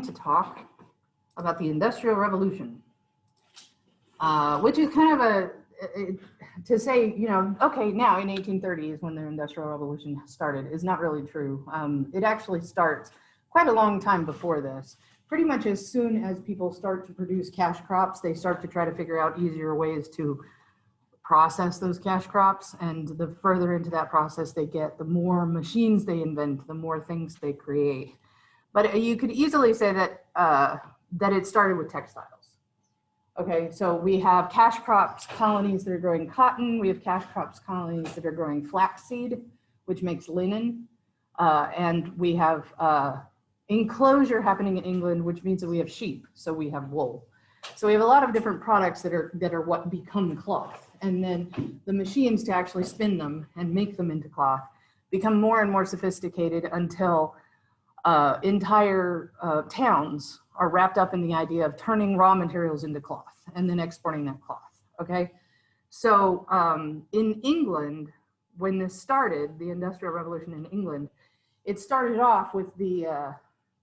to talk about the Industrial Revolution, which is kind of to say, okay, now in 1830 is when the Industrial Revolution started is not really true. It actually starts quite a long time before this. Pretty much as soon as people start to produce cash crops, they start to try to figure out easier ways to process those cash crops. And the further into that process they get, the more machines they invent, the more things they create. But you could easily say that that it started with textiles. Okay, so we have cash crops colonies that are growing cotton. We have cash crops colonies that are growing flaxseed, which makes linen. And we have enclosure happening in England, which means that we have sheep, so we have wool. So we have a lot of different products that are what become cloth. And then the machines to actually spin them and make them into cloth become more and more sophisticated until entire towns are wrapped up in the idea of turning raw materials into cloth and then exporting that cloth, okay? So in England, when this started, the Industrial Revolution in England, it started off with the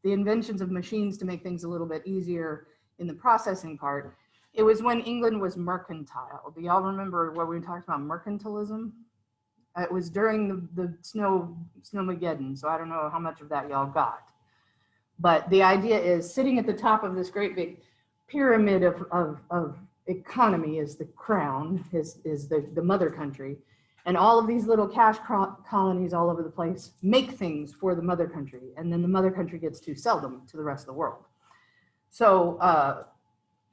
inventions of machines to make things a little bit easier in the processing part. It was when England was mercantile. Do y'all remember what we were talking about, mercantilism? It was during the Snowmageddon, so I don't know how much of that y'all got. But the idea is sitting at the top of this great big pyramid of economy is the crown, is the mother country. And all of these little cash colonies all over the place make things for the mother country. And then the mother country gets to sell them to the rest of the world. So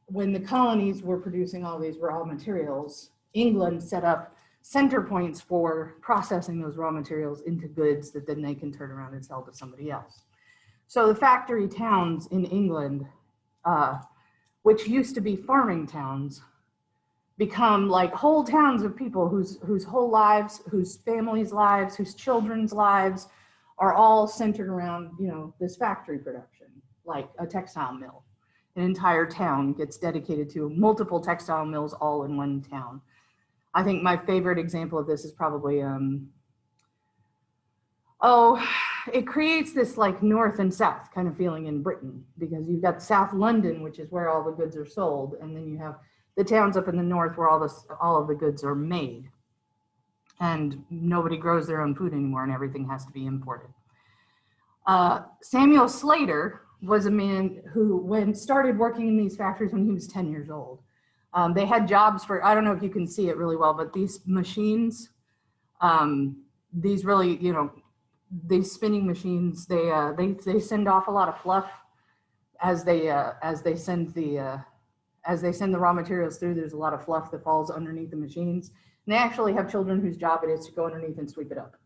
when the colonies were producing all these raw materials, England set up center points for processing those raw materials into goods that then they can turn around and sell to somebody else. So the factory towns in England, which used to be farming towns, become like whole towns of people whose whole lives, whose families' lives, whose children's lives are all centered around, this factory production, like a textile mill. An entire town gets dedicated to multiple textile mills all in one town. I think my favorite example of this is probably, it creates this like north and south kind of feeling in Britain, because you've got South London, which is where all the goods are sold, and then you have the towns up in the north where all of the goods are made, and nobody grows their own food anymore and everything has to be imported. Samuel Slater was a man who started working in these factories when he was 10 years old. They had jobs for, I don't know if you can see it really well, but these machines, these really, these spinning machines, they send off a lot of fluff as they send the raw materials through. There's a lot of fluff that falls underneath the machines. And they actually have children whose job it is to go underneath and sweep it up.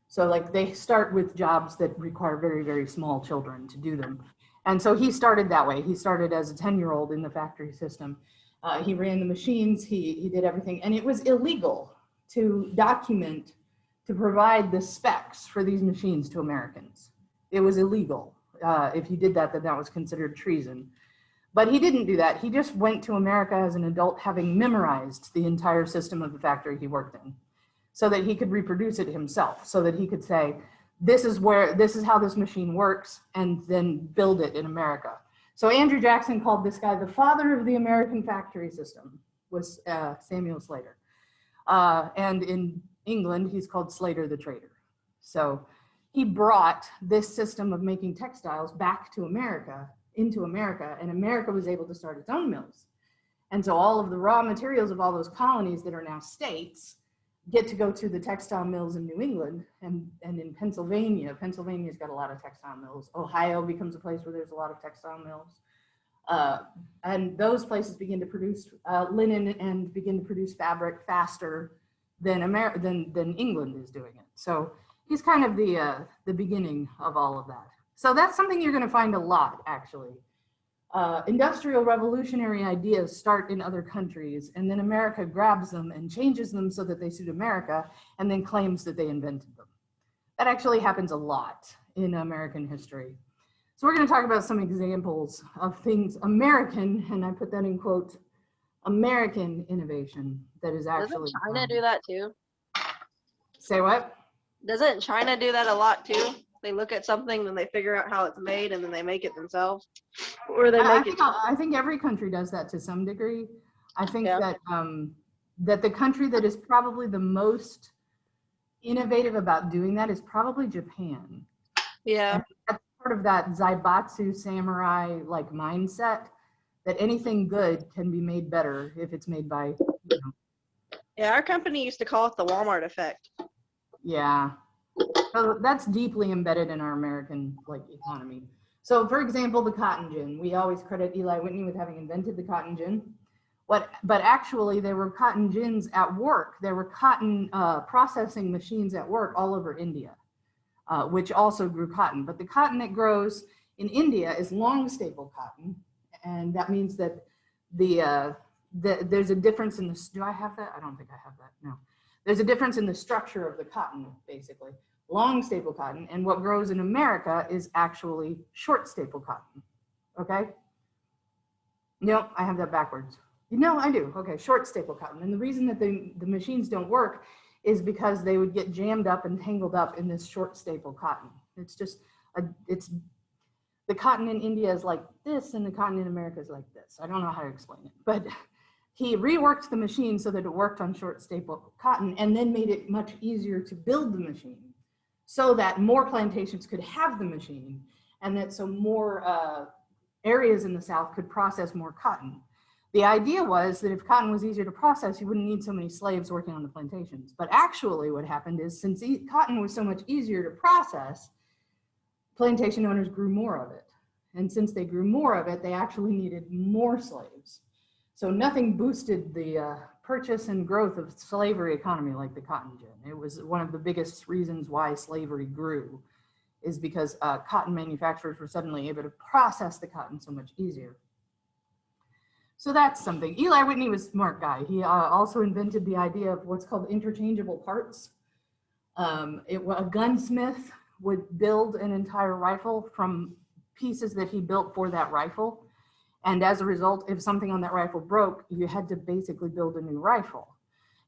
So like they start with jobs that require very, very small children to do them. And so he started that way. He started as a 10-year-old in the factory system. He ran the machines, he did everything. And it was illegal to document, to provide the specs for these machines to Americans. It was illegal. If you did that, then that was considered treason. But he didn't do that. He just went to America as an adult, having memorized the entire system of the factory he worked in, so that he could reproduce it himself, so that he could say, this is how this machine works, and then build it in America. So Andrew Jackson called this guy the father of the American factory system, was Samuel Slater. And in England, he's called Slater the Trader. So he brought this system of making textiles back to America, into America, and America was able to start its own mills. And so all of the raw materials of all those colonies that are now states get to go to the textile mills in New England and in Pennsylvania. Pennsylvania's got a lot of textile mills. Ohio becomes a place where there's a lot of textile mills. And those places begin to produce linen and begin to produce fabric faster than England is doing it. So he's kind of the beginning of all of that. So that's something you're going to find a lot, actually. Industrial revolutionary ideas start in other countries, and then America grabs them and changes them so that they suit America, and then claims that they invented them. That actually happens a lot in American history. So we're going to talk about some examples of things American, and I put that in quotes, American innovation that is actually. Doesn't China do that too? Say what? Doesn't China do that a lot too? They look at something, then they figure out how it's made, and then they make it themselves, or they make it. I think every country does that to some degree. I think Yeah. that that the country that is probably the most innovative about doing that is probably Japan. Yeah. And that's part of that Zaibatsu samurai like mindset that anything good can be made better if it's made by, you know. Yeah, our company used to call it the Walmart effect. Yeah. So that's deeply embedded in our American like economy. So for example, the cotton gin, we always credit Eli Whitney with having invented the cotton gin. But actually there were cotton gins at work. There were cotton processing machines at work all over India, which also grew cotton. But the cotton that grows in India is long staple cotton. And that means that there's a difference in the, do I have that? I don't think I have that, no. There's a difference in the structure of the cotton, basically. Long staple cotton, and what grows in America is actually short staple cotton, okay? No, I have that backwards. No, I do, okay, short staple cotton. And the reason that the machines don't work is because they would get jammed up and tangled up in this short staple cotton. It's just, the cotton in India is like this and the cotton in America is like this. I don't know how to explain it, but he reworked the machine so that it worked on short staple cotton and then made it much easier to build the machine so that more plantations could have the machine and that so more areas in the South could process more cotton. The idea was that if cotton was easier to process, you wouldn't need so many slaves working on the plantations. But actually what happened is since cotton was so much easier to process, plantation owners grew more of it. And since they grew more of it, they actually needed more slaves. So nothing boosted the purchase and growth of slavery economy like the cotton gin. It was one of the biggest reasons why slavery grew, is because cotton manufacturers were suddenly able to process the cotton so much easier. So that's something. Eli Whitney was a smart guy. He also invented the idea of what's called interchangeable parts. A gunsmith would build an entire rifle from pieces that he built for that rifle. And as a result, if something on that rifle broke, you had to basically build a new rifle.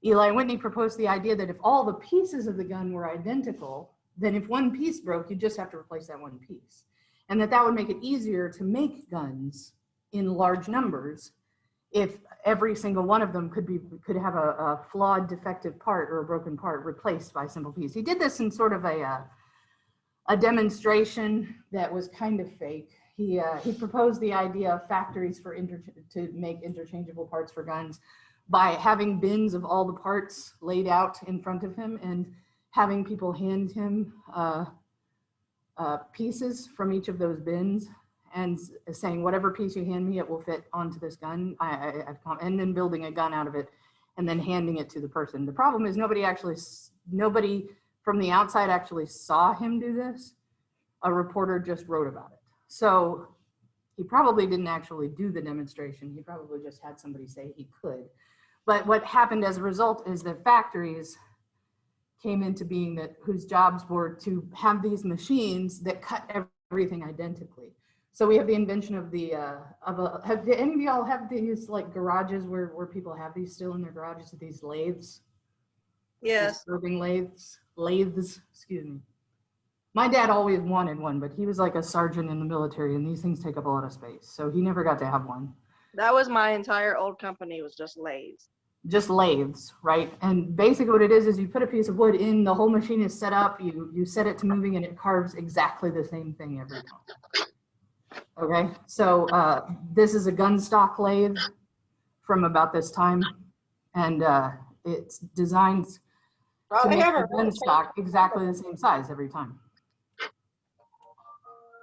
Eli Whitney proposed the idea that if all the pieces of the gun were identical, then if one piece broke, you just have to replace that one piece. And that would make it easier to make guns in large numbers if every single one of them could have a flawed, defective part or a broken part replaced by a simple piece. He did this in sort of a demonstration that was kind of fake. He proposed the idea of factories to make interchangeable parts for guns by having bins of all the parts laid out in front of him and having people hand him pieces from each of those bins and saying, whatever piece you hand me, it will fit onto this gun. And then building a gun out of it and then handing it to the person. The problem is nobody from the outside actually saw him do this. A reporter just wrote about it. So he probably didn't actually do the demonstration. He probably just had somebody say he could. But what happened as a result is that factories came into being whose jobs were to have these machines that cut everything identically. So we have the invention of do any of y'all have these like garages where people have these still in their garages, these lathes? Yes. Serving lathes, excuse me. My dad always wanted one, but he was like a sergeant in the military and these things take up a lot of space. So he never got to have one. That was my entire old company, was just lathes. Just lathes, right? And basically what it is you put a piece of wood in, the whole machine is set up, you set it to moving and it carves exactly the same thing every time. Okay, so this is a gun stock lathe from about this time. And it's designed to make the gun stock exactly the same size every time.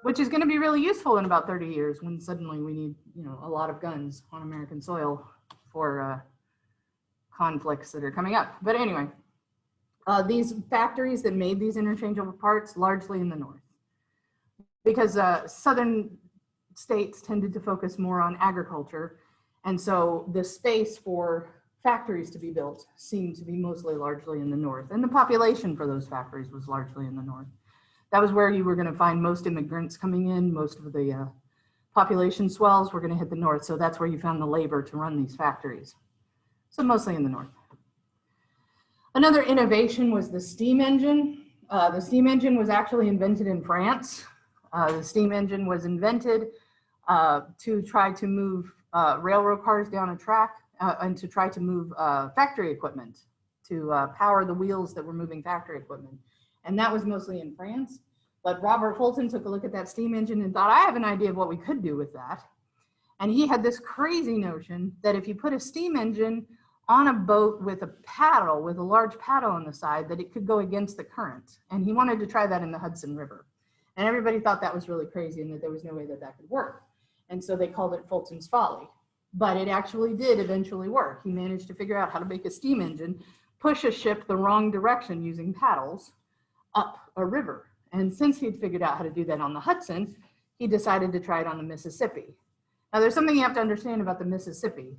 Which is going to be really useful in about 30 years when suddenly we need, a lot of guns on American soil for conflicts that are coming up. But anyway, these factories that made these interchangeable parts largely in the north, because southern states tended to focus more on agriculture, and so the space for factories to be built seemed to be largely in the north, and the population for those factories was largely in the north. That was where you were going to find most immigrants coming in. Most of the population swells were going to hit the north, so that's where you found the labor to run these factories. So mostly in the north. Another innovation was the steam engine. The steam engine was actually invented in France. The steam engine was invented to try to move railroad cars down a track and to try to move factory equipment, to power the wheels that were moving factory equipment. And that was mostly in France. But Robert Fulton took a look at that steam engine and thought, I have an idea of what we could do with that. And he had this crazy notion that if you put a steam engine on a boat with a paddle, with a large paddle on the side, that it could go against the current. And he wanted to try that in the Hudson River. And everybody thought that was really crazy and that there was no way that that could work. And so they called it Fulton's Folly. But it actually did eventually work. He managed to figure out how to make a steam engine push a ship the wrong direction using paddles up a river. And since he'd figured out how to do that on the Hudson, he decided to try it on the Mississippi. Now, there's something you have to understand about the Mississippi.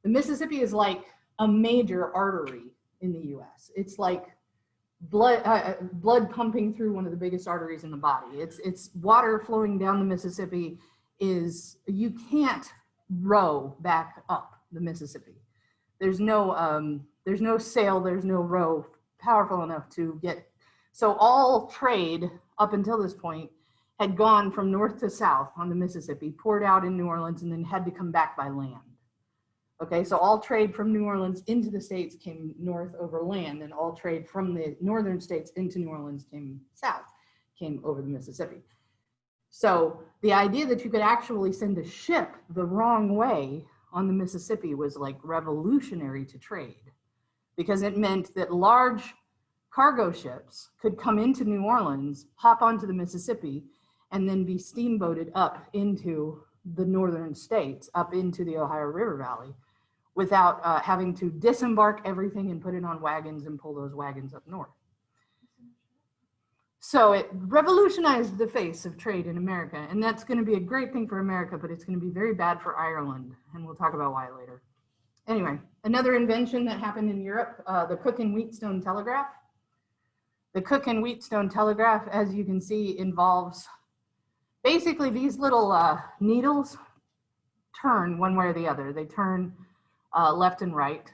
The Mississippi is like a major artery in the US. It's like blood pumping through one of the biggest arteries in the body. It's water flowing down the Mississippi. You can't row back up the Mississippi. There's no sail, there's no row powerful enough to get. So all trade up until this point had gone from north to south on the Mississippi, poured out in New Orleans, and then had to come back by land. Okay, so all trade from New Orleans into the States came north over land, and all trade from the northern states into New Orleans came south, came over the Mississippi. So the idea that you could actually send a ship the wrong way on the Mississippi was like revolutionary to trade, because it meant that large cargo ships could come into New Orleans, hop onto the Mississippi, and then be steamboated up into the northern states, up into the Ohio River Valley, without having to disembark everything and put it on wagons and pull those wagons up north. So it revolutionized the face of trade in America, and that's going to be a great thing for America, but it's going to be very bad for Ireland, and we'll talk about why later. Anyway, another invention that happened in Europe, the Cook and Wheatstone telegraph. The Cook and Wheatstone telegraph, as you can see, involves basically these little needles turn one way or the other. They turn left and right,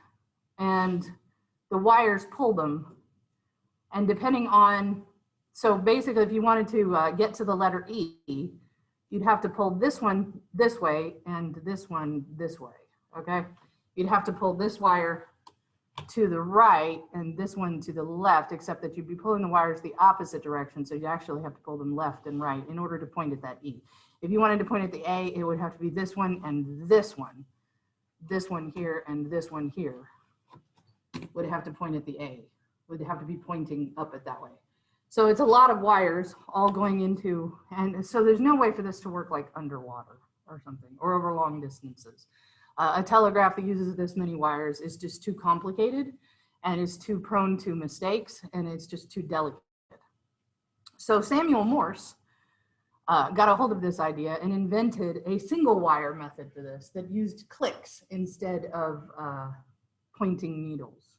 and the wires pull them. And depending on, so basically if you wanted to get to the letter E, you'd have to pull this one this way and this one this way, okay? You'd have to pull this wire to the right and this one to the left, except that you'd be pulling the wires the opposite direction, so you actually have to pull them left and right in order to point at that E. If you wanted to point at the A, it would have to be this one and this one here and this one here would have to point at the A, would have to be pointing up it that way. So it's a lot of wires all going into, and so there's no way for this to work like underwater or something, or over long distances. A telegraph that uses this many wires is just too complicated and is too prone to mistakes, and it's just too delicate. So Samuel Morse got a hold of this idea and invented a single wire method for this that used clicks instead of pointing needles.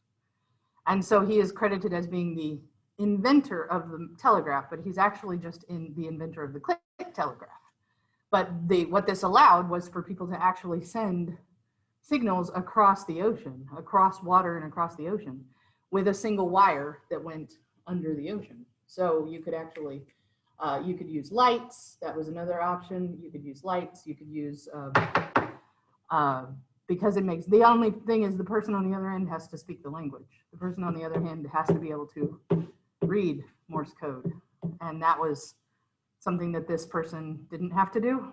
And so he is credited as being the inventor of the telegraph, but he's actually just the inventor of the click telegraph. But what this allowed was for people to actually send signals across the ocean, across water and across the ocean, with a single wire that went under the ocean. So you could actually, you could use lights. That was another option. You could use lights. You could use, because it makes, the only thing is the person on the other end has to speak the language. The person on the other end has to be able to read Morse code. And that was something that this person didn't have to do.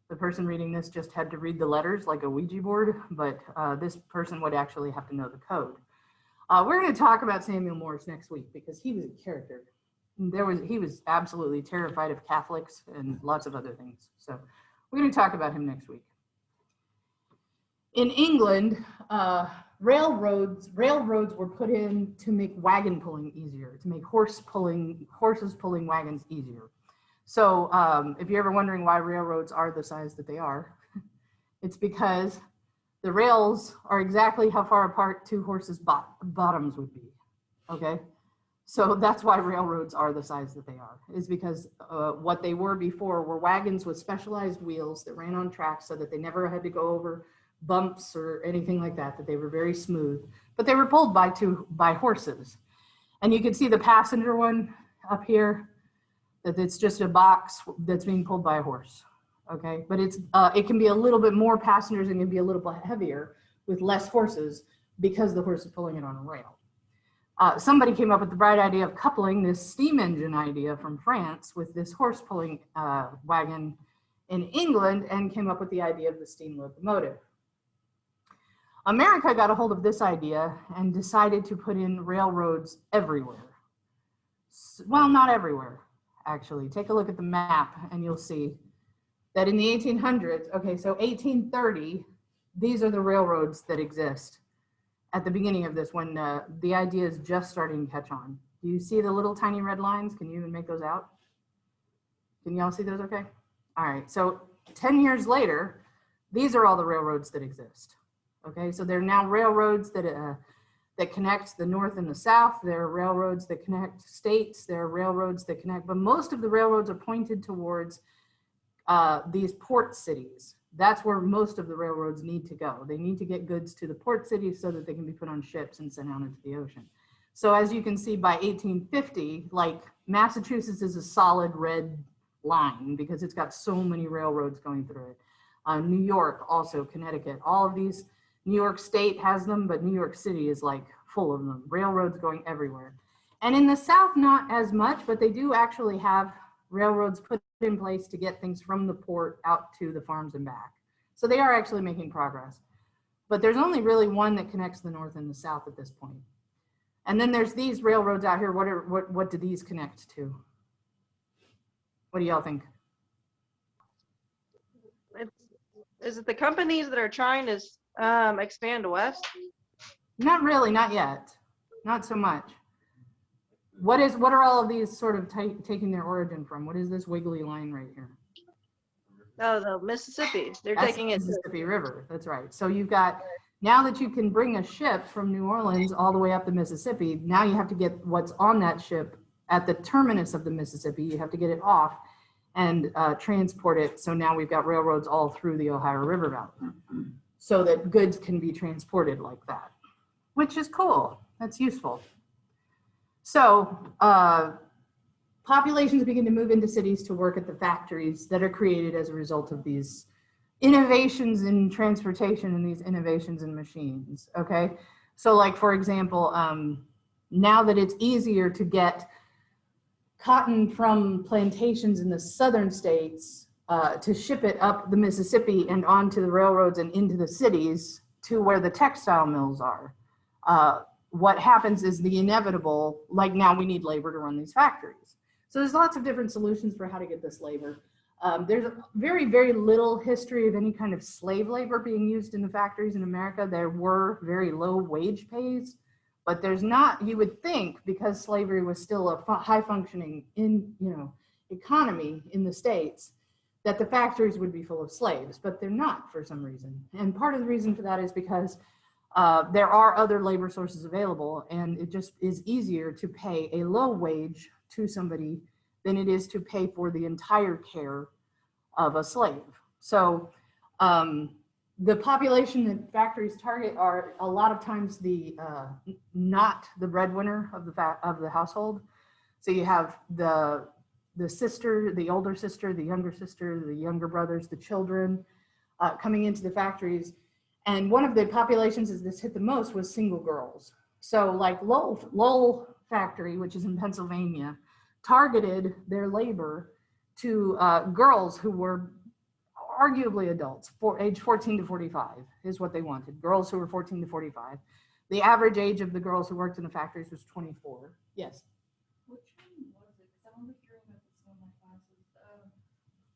The person reading this just had to read the letters like a Ouija board, but this person would actually have to know the code. We're going to talk about Samuel Morse next week because he was a character. He was absolutely terrified of Catholics and lots of other things. So we're going to talk about him next week. In England, railroads were put in to make wagon pulling easier, to make horses pulling wagons easier. So if you're ever wondering why railroads are the size that they are, it's because the rails are exactly how far apart two horses' bottoms would be, okay? So that's why railroads are the size that they are, is because what they were before were wagons with specialized wheels that ran on tracks so that they never had to go over bumps or anything like that, that they were very smooth, but they were pulled by horses. And you can see the passenger one up here, that it's just a box that's being pulled by a horse. Okay, but it can be a little bit more passengers and can be a little bit heavier with less horses because the horse is pulling it on a rail. Somebody came up with the bright idea of coupling this steam engine idea from France with this horse pulling wagon in England and came up with the idea of the steam locomotive. America got a hold of this idea and decided to put in railroads everywhere. Well, not everywhere, actually. Take a look at the map and you'll see that in the 1800s, okay, so 1830, these are the railroads that exist at the beginning of this when the idea is just starting to catch on. Do you see the little tiny red lines? Can you even make those out? Can y'all see those okay? All right, so 10 years later, these are all the railroads that exist. Okay, so there are now railroads that connect the north and the south. There are railroads that connect states. There are railroads that connect, but most of the railroads are pointed towards these port cities. That's where most of the railroads need to go. They need to get goods to the port cities so that they can be put on ships and sent out into the ocean. So as you can see, by 1850, like Massachusetts is a solid red line because it's got so many railroads going through it. New York, also Connecticut, all of these, New York State has them, but New York City is like full of them. Railroads going everywhere. And in the South, not as much, but they do actually have railroads put in place to get things from the port out to the farms and back. So they are actually making progress. But there's only really one that connects the North and the South at this point. And then there's these railroads out here. What do these connect to? What do y'all think? Is it the companies that are trying to expand west? Not really, not yet. Not so much. What are all of these sort of taking their origin from? What is this wiggly line right here? Oh, the Mississippi. They're That's taking the it. Mississippi River. That's right. So you've got, now that you can bring a ship from New Orleans all the way up the Mississippi, now you have to get what's on that ship at the terminus of the Mississippi. You have to get it off and transport it. So now we've got railroads all through the Ohio River Valley so that goods can be transported like that, which is cool. That's useful. So populations begin to move into cities to work at the factories that are created as a result of these innovations in transportation and these innovations in machines, okay? So like, for example, now that it's easier to get cotton from plantations in the southern states to ship it up the Mississippi and onto the railroads and into the cities to where the textile mills are. What happens is the inevitable, like now we need labor to run these factories. So there's lots of different solutions for how to get this labor. There's a very, very little history of any kind of slave labor being used in the factories in America. There were very low wage pays, but there's not, you would think, because slavery was still a high functioning economy in the States, that the factories would be full of slaves, but they're not for some reason. And part of the reason for that is because there are other labor sources available, and it just is easier to pay a low wage to somebody than it is to pay for the entire care of a slave. So the population that factories target are a lot of times not the breadwinner of the household. So you have the sister, the older sister, the younger brothers, the children coming into the factories. And one of the populations that this hit the most was single girls. So like Lowell factory, which is in Pennsylvania, targeted their labor to girls who were arguably adults, age 14 to 45 is what they wanted, girls who were 14 to 45. The average age of the girls who worked in the factories was 24. Yes? Which one was it? Because I remember hearing about this in one of my classes.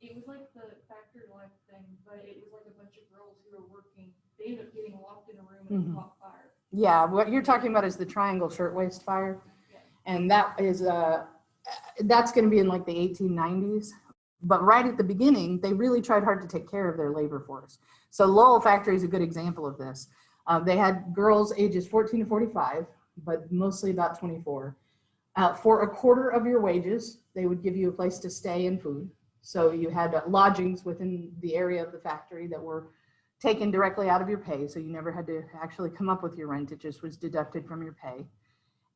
It was like the factory life thing, but it was like a bunch of girls who were working. They ended up getting locked in a room and caught fire. Yeah, what you're talking about is the Triangle Shirtwaist Fire. Yeah. And that is, that's gonna be in like the 1890s. But right at the beginning, they really tried hard to take care of their labor force. So Lowell factory is a good example of this. They had girls ages 14 to 45, but mostly about 24. For a quarter of your wages, they would give you a place to stay and food. So you had lodgings within the area of the factory that were taken directly out of your pay. So you never had to actually come up with your rent. It just was deducted from your pay.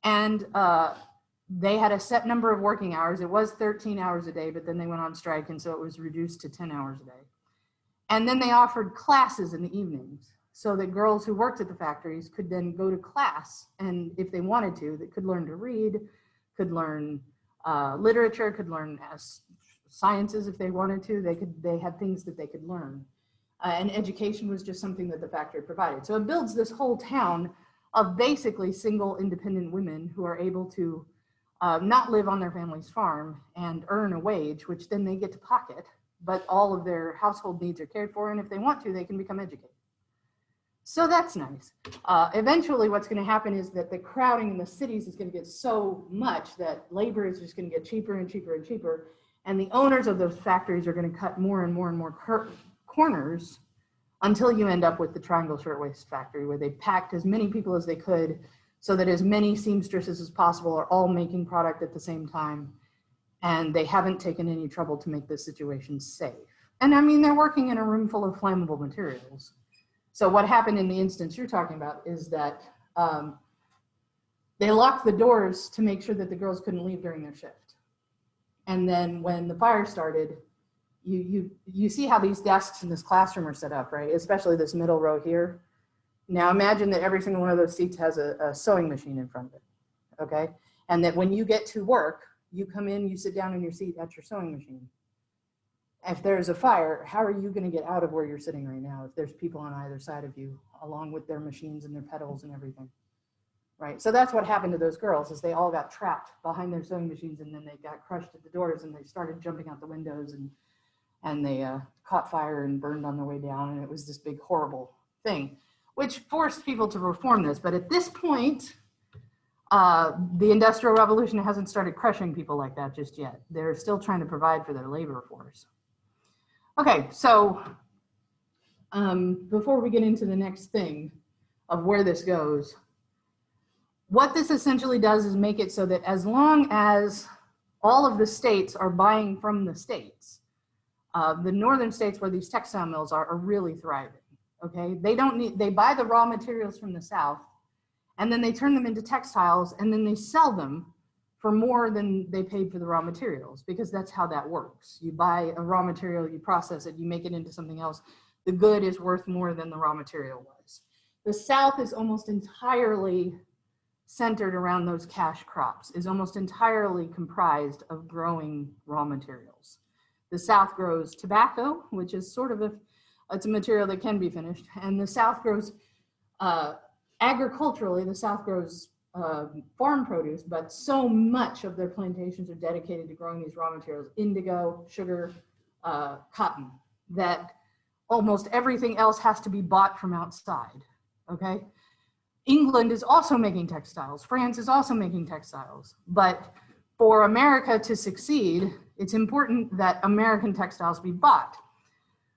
And they had a set number of working hours. It was 13 hours a day, but then they went on strike, and so it was reduced to 10 hours a day. And then they offered classes in the evenings so that girls who worked at the factories could then go to class, and if they wanted to, they could learn to read, could learn literature, could learn sciences if they wanted to. They had things that they could learn. And education was just something that the factory provided. So it builds this whole town of basically single independent women who are able to not live on their family's farm and earn a wage, which then they get to pocket, but all of their household needs are cared for, and if they want to, they can become educated. So that's nice. Eventually what's going to happen is that the crowding in the cities is going to get so much that labor is just going to get cheaper and cheaper and cheaper, and the owners of those factories are going to cut more and more and more corners until you end up with the Triangle Shirtwaist Factory, where they packed as many people as they could so that as many seamstresses as possible are all making product at the same time. And they haven't taken any trouble to make this situation safe. And I mean, they're working in a room full of flammable materials. So what happened in the instance you're talking about is that they locked the doors to make sure that the girls couldn't leave during their shift. And then when the fire started, you see how these desks in this classroom are set up, right? Especially this middle row here. Now imagine that every single one of those seats has a sewing machine in front of it, okay? And that when you get to work, you come in, you sit down in your seat at your sewing machine. If there's a fire, how are you gonna get out of where you're sitting right now if there's people on either side of you, along with their machines and their pedals and everything, right? So that's what happened to those girls, is they all got trapped behind their sewing machines, and then they got crushed at the doors, and they started jumping out the windows, and they caught fire and burned on their way down, and it was this big horrible thing, which forced people to reform this. But at this point, the Industrial Revolution hasn't started crushing people like that just yet. They're still trying to provide for their labor force. Okay, so before we get into the next thing of where this goes, what this essentially does is make it so that as long as all of the states are buying from the states, the northern states where these textile mills are really thriving, okay? They buy the raw materials from the South, and then they turn them into textiles, and then they sell them for more than they paid for the raw materials, because that's how that works. You buy a raw material, you process it, you make it into something else. The good is worth more than the raw material was. The South is almost entirely centered around those cash crops, is almost entirely comprised of growing raw materials. The South grows tobacco, which is sort of it's a material that can be finished, and the South grows agriculturally, the South grows farm produce, but so much of their plantations are dedicated to growing these raw materials, indigo, sugar, cotton, that almost everything else has to be bought from outside, okay? England is also making textiles. France is also making textiles. But for America to succeed, it's important that American textiles be bought.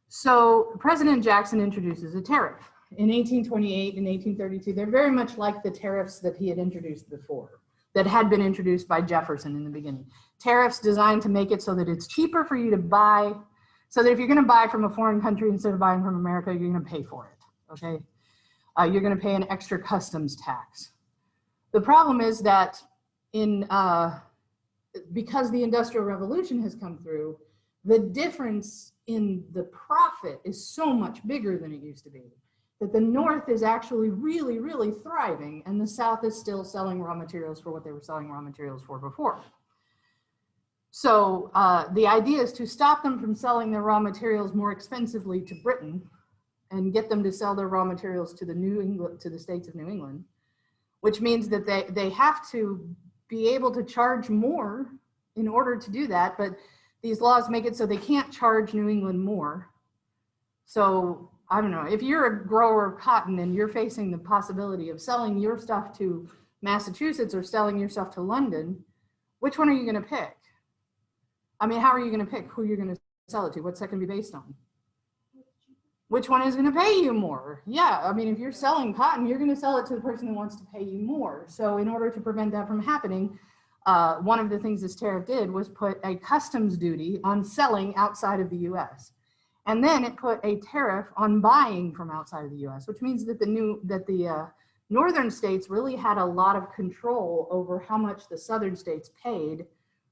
So President Jackson introduces a tariff. In 1828 and 1832, they're very much like the tariffs that he had introduced before, that had been introduced by Jefferson in the beginning. Tariffs designed to make it so that it's cheaper for you to buy, so that if you're gonna buy from a foreign country instead of buying from America, you're gonna pay for it, okay? You're gonna pay an extra customs tax. The problem is that because the Industrial Revolution has come through, the difference in the profit is so much bigger than it used to be, that the North is actually really, really thriving, and the South is still selling raw materials for what they were selling raw materials for before. So the idea is to stop them from selling their raw materials more expensively to Britain and get them to sell their raw materials to the states of New England, which means that they have to be able to charge more in order to do that, but these laws make it so they can't charge New England more. So I don't know, if you're a grower of cotton and you're facing the possibility of selling your stuff to Massachusetts or selling your stuff to London, which one are you gonna pick? I mean, how are you gonna pick who you're gonna sell it to? What's that gonna be based on? Which one is gonna pay you more? Yeah, I mean, if you're selling cotton, you're gonna sell it to the person who wants to pay you more. So in order to prevent that from happening, one of the things this tariff did was put a customs duty on selling outside of the US. And then it put a tariff on buying from outside of the US, which means that the northern states really had a lot of control over how much the southern states paid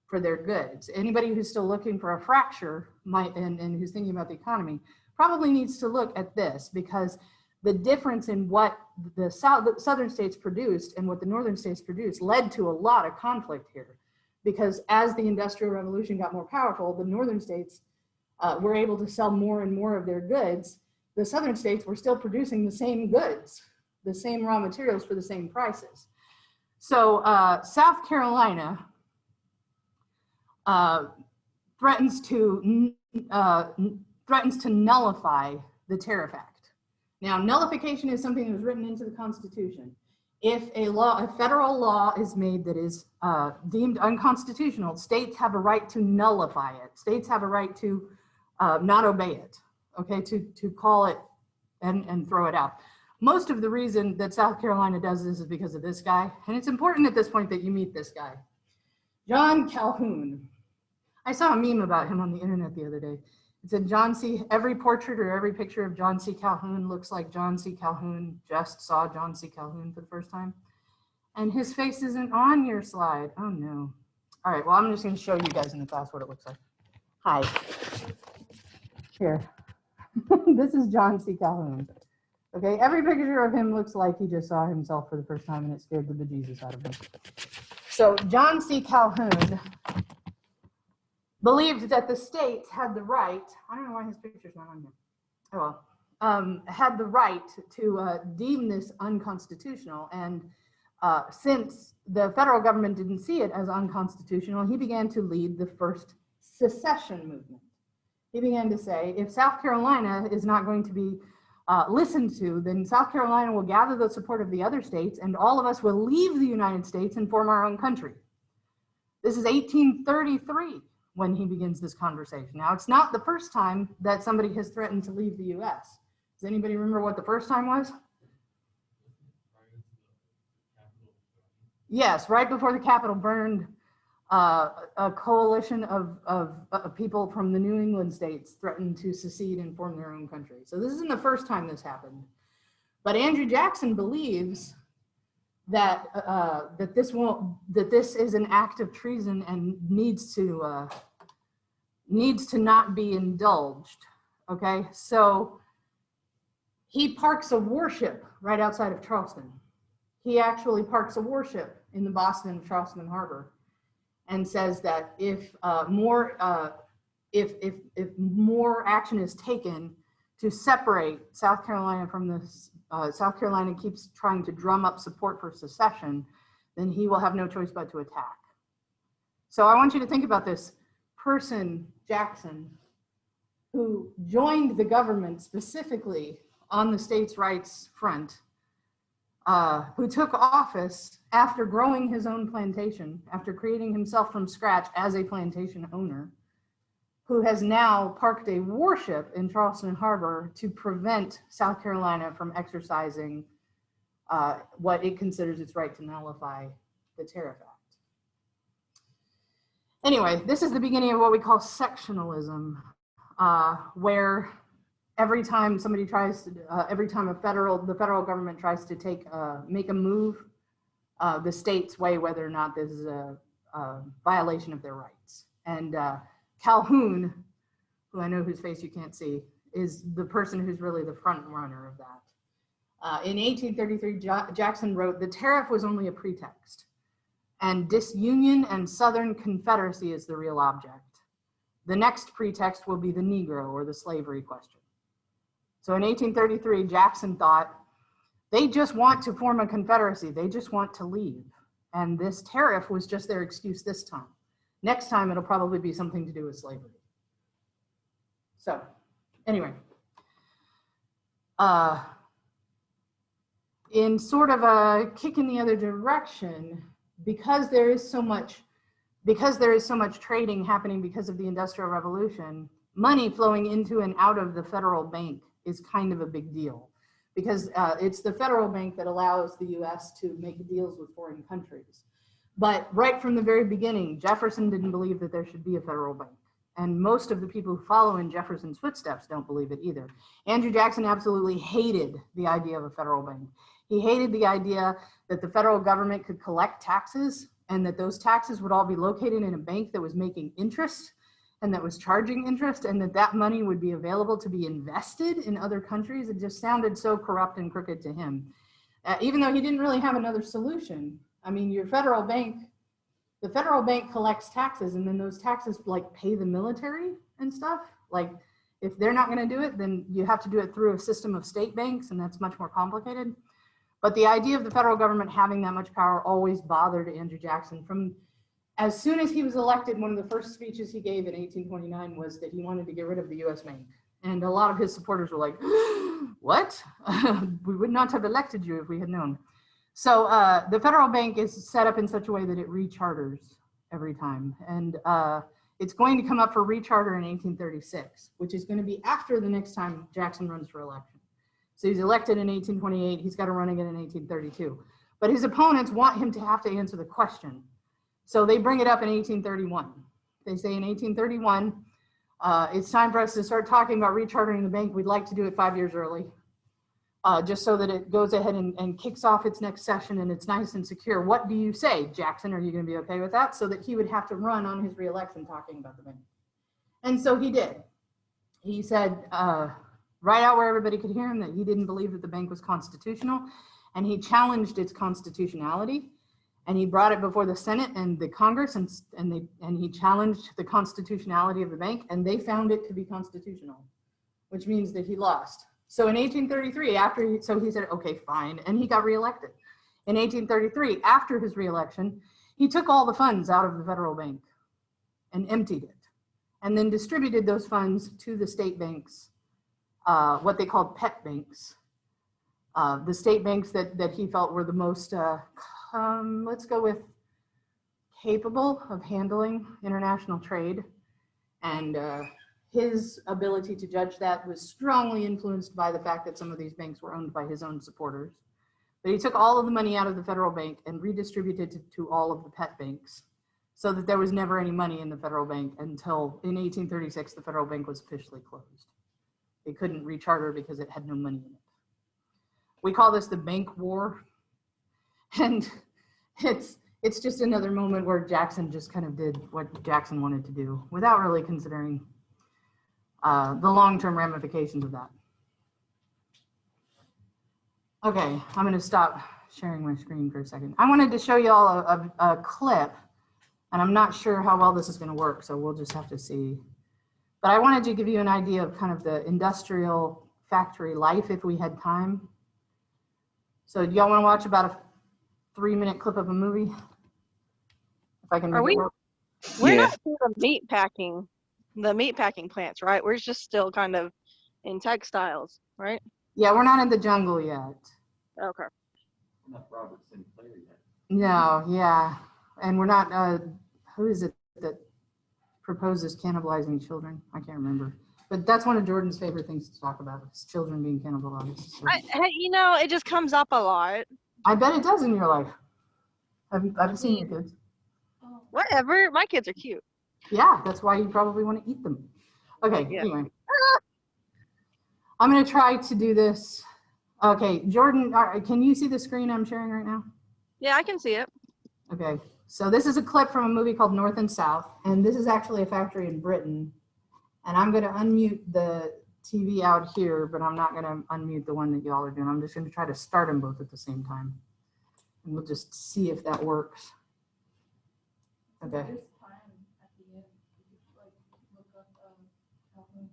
for their goods. Anybody who's still looking for a fracture and who's thinking about the economy probably needs to look at this, because the difference in what the southern states produced and what the northern states produced led to a lot of conflict here. Because as the Industrial Revolution got more powerful, the northern states were able to sell more and more of their goods. The southern states were still producing the same goods, the same raw materials for the same prices. So South Carolina threatens to nullify the Tariff Act. Now, nullification is something that was written into the Constitution. If a federal law is made that is deemed unconstitutional, states have a right to nullify it. States have a right to not obey it, okay, to call it and throw it out. Most of the reason that South Carolina does this is because of this guy. And it's important at this point that you meet this guy, John Calhoun. I saw a meme about him on the internet the other day. It said, every portrait or every picture of John C. Calhoun looks like John C. Calhoun just saw John C. Calhoun for the first time. And his face isn't on your slide. Oh no. All right, well, I'm just gonna show you guys in the class what it looks like. Hi. Here. This is John C. Calhoun. Okay, every picture of him looks like he just saw himself for the first time and it scared the bejesus out of him. So John C. Calhoun believed that the states had the right, I don't know why his picture's not on here. Oh well, had the right to deem this unconstitutional. And since the federal government didn't see it as unconstitutional, he began to lead the first secession movement. He began to say, if South Carolina is not going to be listened to, then South Carolina will gather the support of the other states and all of us will leave the United States and form our own country. This is 1833 when he begins this conversation. Now, it's not the first time that somebody has threatened to leave the US. Does anybody remember what the first time was? Yes, right before the Capitol burned, a coalition of people from the New England states threatened to secede and form their own country. So this isn't the first time this happened. But Andrew Jackson believes that that this is an act of treason and needs to not be indulged. Okay, so he parks a warship right outside of Charleston. He actually parks a warship in the Charleston Harbor, and says that if more action is taken to separate South Carolina from this, South Carolina keeps trying to drum up support for secession, then he will have no choice but to attack. So I want you to think about this person, Jackson, who joined the government specifically on the states' rights front, who took office after growing his own plantation, after creating himself from scratch as a plantation owner, who has now parked a warship in Charleston Harbor to prevent South Carolina from exercising what it considers its right to nullify the Tariff Act. Anyway, this is the beginning of what we call sectionalism, where every time somebody tries to, every time the federal government tries to make a move, the states weigh whether or not this is a violation of their rights. And Calhoun, who I know whose face you can't see, is the person who's really the front runner of that. In 1833, Jackson wrote, "The tariff was only a pretext, and disunion and Southern Confederacy is the real object. The next pretext will be the Negro or the slavery question." So in 1833, Jackson thought, they just want to form a confederacy. They just want to leave. And this tariff was just their excuse this time. Next time, it'll probably be something to do with slavery. So anyway, in sort of a kick in the other direction, because there is so much trading happening because of the Industrial Revolution, money flowing into and out of the federal bank is kind of a big deal, because it's the federal bank that allows the US to make deals with foreign countries. But right from the very beginning, Jefferson didn't believe that there should be a federal bank. And most of the people who follow in Jefferson's footsteps don't believe it either. Andrew Jackson absolutely hated the idea of a federal bank. He hated the idea that the federal government could collect taxes and that those taxes would all be located in a bank that was making interest and that was charging interest, and that that money would be available to be invested in other countries. It just sounded so corrupt and crooked to him. Even though he didn't really have another solution. I mean, your federal bank, the federal bank collects taxes, and then those taxes like pay the military and stuff. Like if they're not going to do it, then you have to do it through a system of state banks, and that's much more complicated. But the idea of the federal government having that much power always bothered Andrew Jackson. From as soon as he was elected, one of the first speeches he gave in 1829 was that he wanted to get rid of the US Bank. And a lot of his supporters were like, what? We would not have elected you if we had known. So the federal bank is set up in such a way that it recharters every time. And it's going to come up for recharter in 1836, which is going to be after the next time Jackson runs for election. So he's elected in 1828. He's got to run again in 1832. But his opponents want him to have to answer the question. So they bring it up in 1831. They say in 1831, it's time for us to start talking about rechartering the bank. We'd like to do it 5 years early, just so that it goes ahead and kicks off its next session and it's nice and secure. What do you say, Jackson? Are you going to be okay with that? So that he would have to run on his reelection talking about the bank. And so he did. He said right out where everybody could hear him that he didn't believe that the bank was constitutional, and he challenged its constitutionality. And he brought it before the Senate and the Congress, and he challenged the constitutionality of the bank, and they found it to be constitutional, which means that he lost. So in 1833, so he said, okay, fine, and he got reelected. In 1833, after his reelection, he took all the funds out of the federal bank and emptied it, and then distributed those funds to the state banks, what they called pet banks, the state banks that he felt were the most let's go with capable of handling international trade. And his ability to judge that was strongly influenced by the fact that some of these banks were owned by his own supporters. But he took all of the money out of the federal bank and redistributed it to all of the pet banks, so that there was never any money in the federal bank until in 1836, the federal bank was officially closed. They couldn't recharter because it had no money in it. We call this the bank war. And it's just another moment where Jackson just kind of did what Jackson wanted to do without really considering the long-term ramifications of that. Okay, I'm going to stop sharing my screen for a second. I wanted to show you all a clip, and I'm not sure how well this is going to work, so we'll just have to see. But I wanted to give you an idea of kind of the industrial factory life if we had time. So do y'all want to watch about a 3-minute clip of a movie? If I can make it work. We're not through the meat packing plants, right? We're just still kind of in textiles, right? Yeah, we're not in the jungle yet. Okay. Not Robert Sinclair yet. No, yeah. And we're not, who is it that proposes cannibalizing children? I can't remember. But that's one of Jordan's favorite things to talk about, is children being cannibalized. So. It just comes up a lot. I bet it does in your life. I've seen your kids. Whatever. My kids are cute. Yeah, that's why you probably want to eat them. Okay, Yeah. Anyway. I'm going to try to do this. Okay, Jordan, can you see the screen I'm sharing right now? Yeah, I can see it. Okay, so this is a clip from a movie called North and South, and this is actually a factory in Britain. And I'm going to unmute the TV out here, but I'm not going to unmute the one that y'all are doing. I'm just going to try to start them both at the same time. And we'll just see if that works. Okay. There's time at the end. You could like look up Calhoun.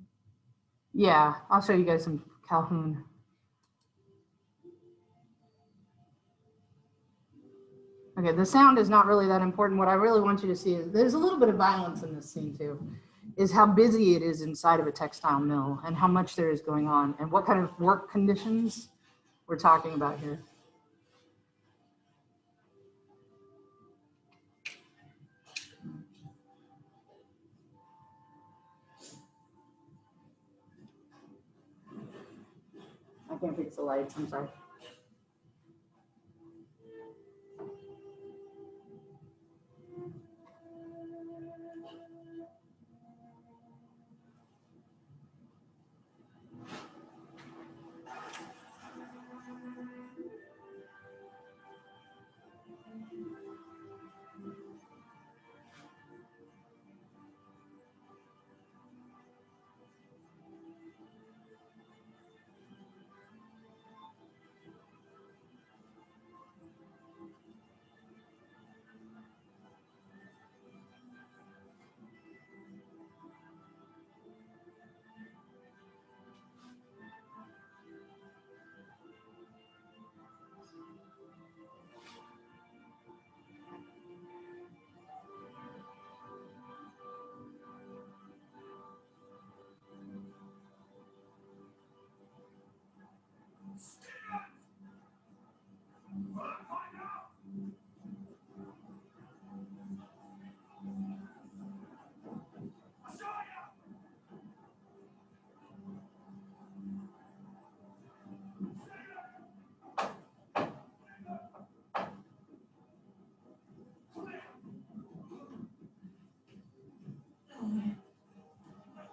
Yeah, I'll show you guys some Calhoun. Okay, the sound is not really that important. What I really want you to see is there's a little bit of violence in this scene too, is how busy it is inside of a textile mill and how much there is going on and what kind of work conditions we're talking about here. I can't fix the lights, I'm sorry.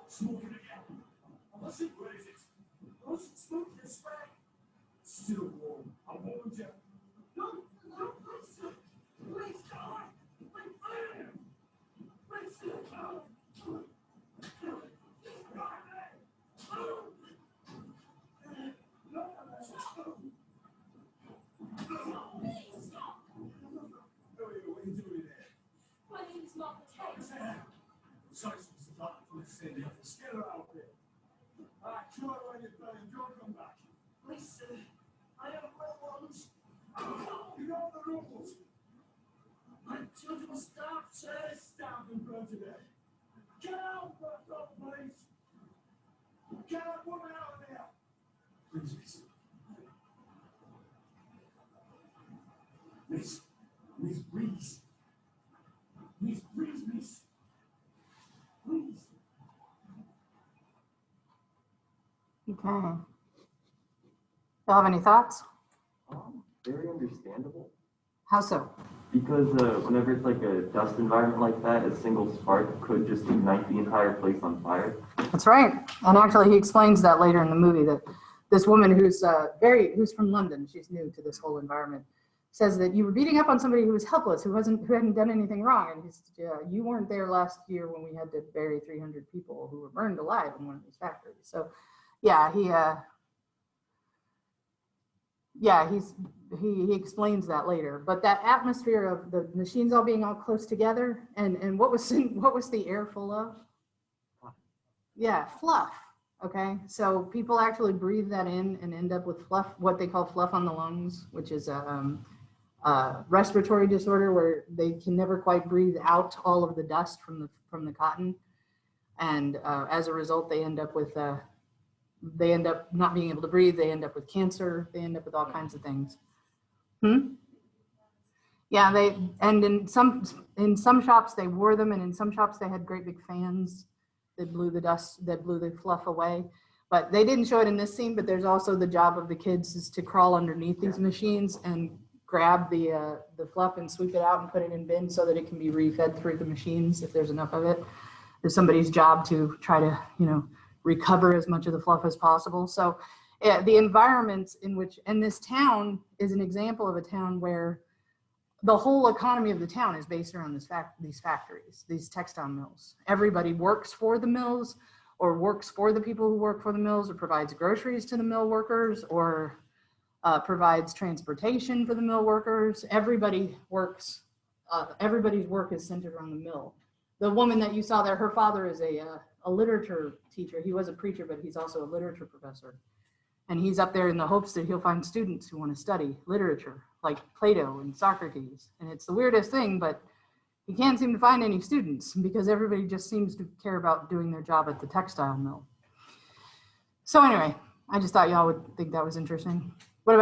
Smoking again. Listen, what is it? Don't smoke this way. Still warm. I warned you. No, listen. Please God. Please, please, what are you doing there? My name is Martha Tate. Sorry, Mr. Clark, for listening. You have to scare her out there. All right, come on, when you're done, don't come back. Listen, I have little ones. You know the rules. My children stop, stop in front of there. Get out, please. Get that woman out of there. Please, miss. Miss, please. Miss, please, miss. Please. Okay. Y'all have any thoughts? Very understandable. How so? Because whenever it's like a dust environment like that, a single spark could just ignite the entire place on fire. That's right. And actually, he explains that later in the movie that this woman who's from London, she's new to this whole environment, says that you were beating up on somebody who was helpless, who hadn't done anything wrong. And he said, yeah, you weren't there last year when we had to bury 300 people who were burned alive in one of these factories. So, yeah, he explains that later. But that atmosphere of the machines all being all close together, and what was the air full of? Yeah, fluff. Okay, so people actually breathe that in and end up with fluff, what they call fluff on the lungs, which is a respiratory disorder where they can never quite breathe out all of the dust from the cotton, and as a result, they end up not being able to breathe. They end up with cancer. They end up with all kinds of things. Yeah, in some shops they wore them, and in some shops they had great big fans that blew the fluff away. But they didn't show it in this scene, but there's also the job of the kids is to crawl underneath these machines and grab the fluff and sweep it out and put it in bins so that it can be refed through the machines if there's enough of it. It's somebody's job to try to, recover as much of the fluff as possible. So the environments in which, and this town is an example of a town where the whole economy of the town is based around these factories, these textile mills. Everybody works for the mills or works for the people who work for the mills, or provides groceries to the mill workers, or provides transportation for the mill workers. Everybody works, everybody's work is centered around the mill. The woman that you saw there, her father is a literature teacher. He was a preacher, but he's also a literature professor. And he's up there in the hopes that he'll find students who want to study literature, like Plato and Socrates. And it's the weirdest thing, but he can't seem to find any students because everybody just seems to care about doing their job at the textile mill. So anyway, I just thought y'all would think that was interesting.